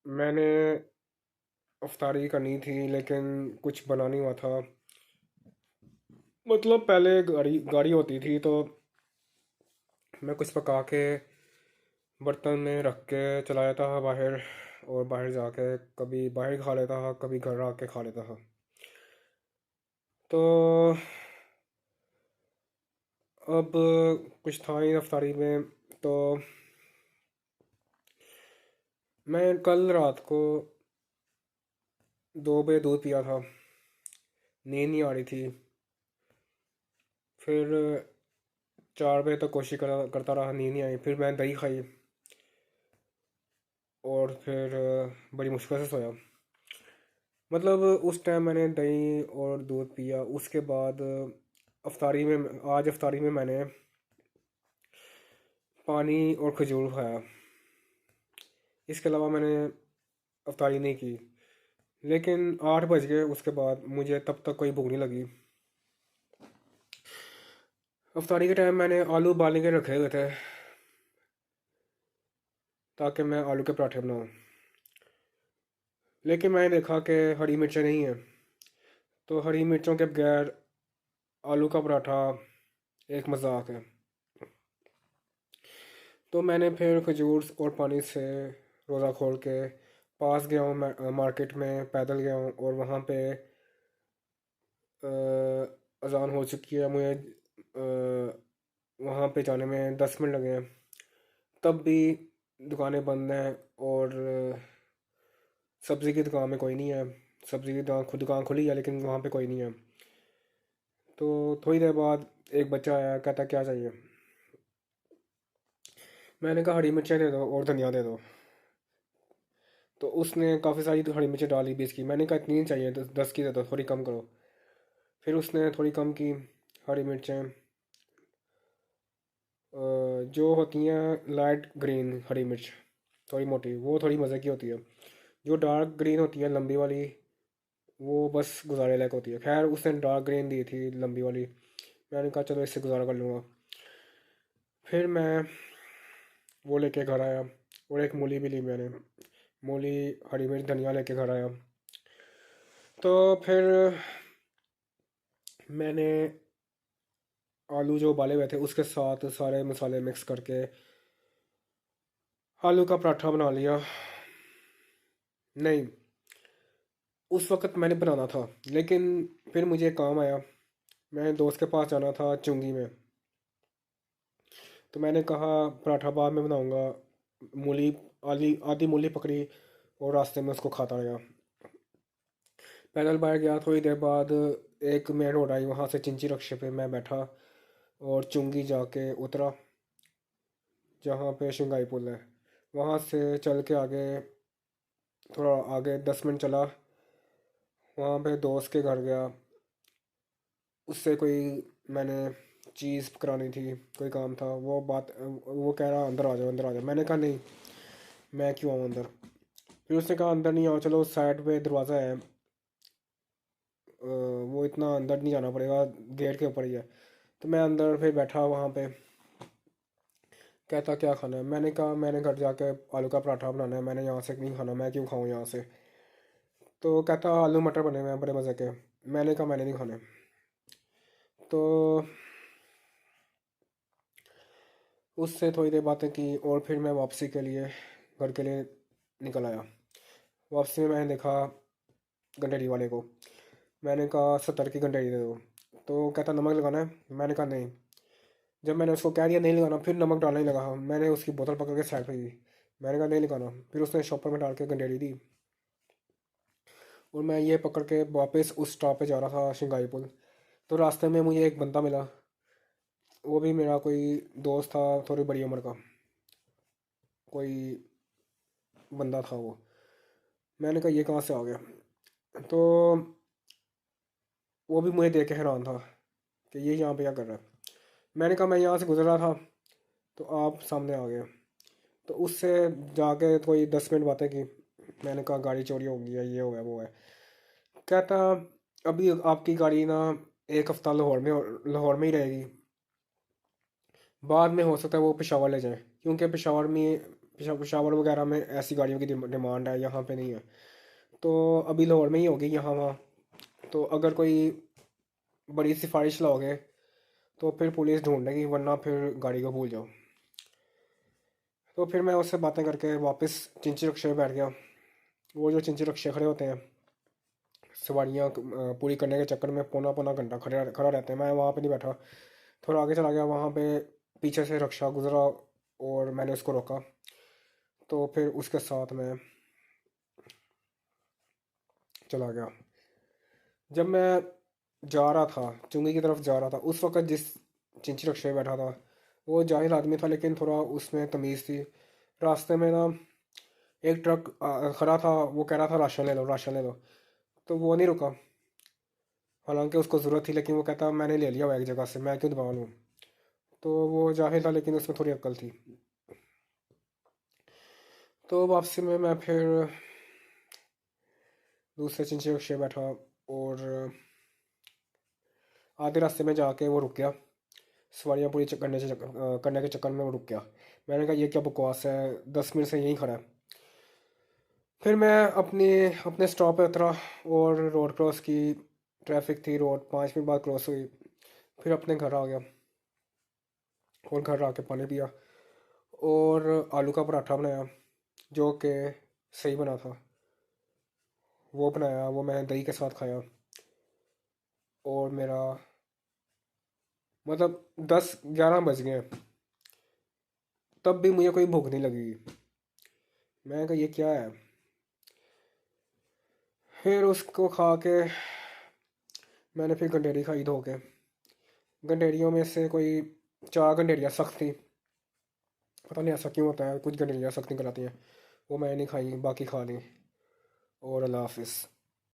मैंने अफ्तारी करनी थी लेकिन कुछ बना नहीं हुआ था। मतलब पहले गाड़ी गाड़ी होती थी तो मैं कुछ पका के बर्तन में रख के चला जाता था बाहर। और बाहर जाके कभी बाहर खा लेता था, कभी घर आके खा लेता था। तो अब कुछ था नहीं अफ्तारी में। तो मैं कल रात को 2 बजे दूध पिया था, नींद नहीं आ रही थी। फिर 4 बजे तक कोशिश करता रहा, नींद नहीं आई। फिर मैं दही खाई और फिर बड़ी मुश्किल से सोया। मतलब उस टाइम मैंने दही और दूध पिया। उसके बाद अफ्तारी में, आज अफ्तारी में मैंने पानी और खजूर खाया। इसके अलावा मैंने अफ्तारी नहीं की। लेकिन 8 बज गए, उसके बाद मुझे तब तक कोई भूख नहीं लगी। अफ्तारी के टाइम मैंने आलू उबालने के रखे हुए थे ताकि मैं आलू के पराठे बनाऊँ। लेकिन मैंने देखा कि हरी मिर्चें नहीं हैं। तो हरी मिर्चों के बगैर आलू का पराठा एक मजाक है। तो मैंने फिर खजूर और पानी से रोज़ा खोल के पास गया हूँ, मार्केट में पैदल गया हूँ। और वहाँ पे अज़ान हो चुकी है। मुझे वहाँ पे जाने में 10 मिनट लगे हैं। तब भी दुकानें बंद हैं। और सब्ज़ी की दुकान में कोई नहीं है। सब्ज़ी की दुकान खुली है लेकिन वहाँ पे कोई नहीं है। तो थोड़ी देर बाद एक बच्चा आया, कहता क्या चाहिए। मैंने कहा हरी मिर्चें दे दो और धनिया दे दो। तो उसने काफ़ी सारी तो हरी मिर्चें डाली 20 की। मैंने कहा इतनी नहीं चाहिए, 10 की दे दो, थोड़ी कम करो। फिर उसने थोड़ी कम की हरी मिर्चें। जो होती हैं लाइट ग्रीन हरी मिर्च, थोड़ी मोटी, वो थोड़ी मज़े की होती है। जो डार्क ग्रीन होती है लंबी वाली, वो बस गुजारे लायक होती है। खैर उसने डार्क ग्रीन दी थी लंबी वाली। मैंने कहा चलो इससे गुजारा कर लूँगा। फिर मैं वो लेके घर आया और एक मूली भी ली मैंने। मूली, हरी मिर्च, धनिया लेके घर आया। तो फिर मैंने आलू जो उबाले हुए थे उसके साथ सारे मसाले मिक्स करके आलू का पराठा बना लिया। नहीं, उस वक्त मैंने बनाना था लेकिन फिर मुझे एक काम आया। मैं दोस्त के पास जाना था चुंगी में। तो मैंने कहा पराठा बाद में बनाऊंगा। मूली, आली आधी मूली पकड़ी और रास्ते में उसको खाता गया। पैदल बाहर गया। थोड़ी देर बाद एक मेन रोड आई, वहाँ से चिंची रक्शे पे मैं बैठा और चुंगी जाके उतरा जहाँ पे शंघाई पुल है। वहाँ से चल के आगे, थोड़ा आगे 10 मिनट चला। वहाँ पे दोस्त के घर गया। उससे कोई, मैंने चीज़ करानी थी, कोई काम था। वो कह रहा अंदर आ जाओ, अंदर आ जाओ। मैंने कहा नहीं, मैं क्यों आऊँ अंदर। फिर उसने कहा अंदर नहीं आओ, चलो साइड पे दरवाज़ा है, वो इतना अंदर नहीं जाना पड़ेगा, गेट के ऊपर ही है। तो मैं अंदर फिर बैठा वहाँ पे। कहता क्या खाना है। मैंने कहा मैंने घर जाके आलू का पराठा बनाना है, मैंने यहाँ से नहीं खाना, मैं क्यों खाऊं यहाँ से। तो कहता आलू मटर बने हुए हैं बड़े मज़े के। मैंने कहा मैंने नहीं खाने। तो उससे थोड़ी देर बातें की और फिर मैं वापसी के लिए, घर के लिए निकल आया। वापसी में मैंने देखा गंडेरी वाले को। मैंने कहा 70 की गंडेरी दे दो। तो कहता नमक लगाना है। मैंने कहा नहीं। जब मैंने उसको कह दिया नहीं लगाना, फिर नमक डालने ही लगा। मैंने उसकी बोतल पकड़ के साइड पे दी। मैंने कहा नहीं लगाना। फिर उसने शॉपर में डाल के गंडेरी दी। और मैं ये पकड़ के वापस उस स्टॉप पे जा रहा था, शंघाई पुल। तो रास्ते में मुझे एक बंदा मिला। वो भी मेरा कोई दोस्त था, थोड़ी बड़ी उम्र का कोई बंदा था वो। मैंने कहा ये कहाँ से आ गया। तो वो भी मुझे देख के हैरान था कि ये यहाँ पे क्या कर रहा है। मैंने कहा मैं यहाँ से गुजर रहा था तो आप सामने आ गए। तो उससे जाके कोई 10 मिनट बातें की। मैंने कहा गाड़ी चोरी हो गई है, ये हो गया वो है। कहता अभी आपकी गाड़ी ना एक हफ्ता लाहौर में ही रहेगी। बाद में हो सकता है वो पेशावर ले जाए, क्योंकि पेशावर में पेशावर वगैरह में ऐसी गाड़ियों की डिमांड है, यहाँ पे नहीं है। तो अभी लाहौर में ही होगी यहाँ वहाँ। तो अगर कोई बड़ी सिफारिश लाओगे तो फिर पुलिस ढूंढ लेगी, वरना फिर गाड़ी को भूल जाओ। तो फिर मैं उससे बातें करके वापस चिंची रक्शे में बैठ गया। वो जो चिंची रक्शे खड़े होते हैं सवारियाँ पूरी करने के चक्कर में पौना पौना घंटा खड़ा रहते हैं, मैं वहाँ पे नहीं बैठा। थोड़ा आगे चला गया, वहाँ पे पीछे से रक्षा गुजरा और मैंने उसको रोका। तो फिर उसके साथ मैं चला गया। जब मैं जा रहा था, चुंगी की तरफ जा रहा था, उस वक्त जिस चिंची रक्शे में बैठा था वो जाहिल आदमी था, लेकिन थोड़ा उसमें तमीज़ थी। रास्ते में ना एक ट्रक खड़ा था, वो कह रहा था राशन ले लो राशन ले लो। तो वो नहीं रुका, हालांकि उसको ज़रूरत थी, लेकिन वो कहता मैंने ले लिया हुआ एक जगह से, मैं क्यों दबा लूँ। तो वो जाहिल था, लेकिन उसमें थोड़ी अक्ल थी। तो वापसी में मैं फिर दूसरे चिंची रक्शे में बैठा और आधे रास्ते में जाके वो रुक गया। सवारियाँ पूरी करने के चक्कर में वो रुक गया। मैंने कहा ये क्या बकवास है, 10 मिनट से यहीं खड़ा है। फिर मैं अपने स्टॉप पे उतरा और रोड क्रॉस की। ट्रैफिक थी, रोड 5 मिनट बाद क्रॉस हुई। फिर अपने घर आ गया और घर आके पानी पिया और आलू का पराठा बनाया, जो कि सही बना था। वो बनाया, वो मैंने दही के साथ खाया। और मेरा मतलब 10-11 बज गए, तब भी मुझे कोई भूख नहीं लगी। मैं कहा ये क्या है। फिर उसको खा के मैंने फिर गंडेरी खाई धो के। गंडेरियों में से कोई 4 गंडेरियाँ सख्त थी, पता नहीं ऐसा क्यों होता है, कुछ गंडेरियाँ सख्त निकल आती हैं। वो मैंने नहीं खाई, बाकी खा ली। और अल्लाह हाफिज़।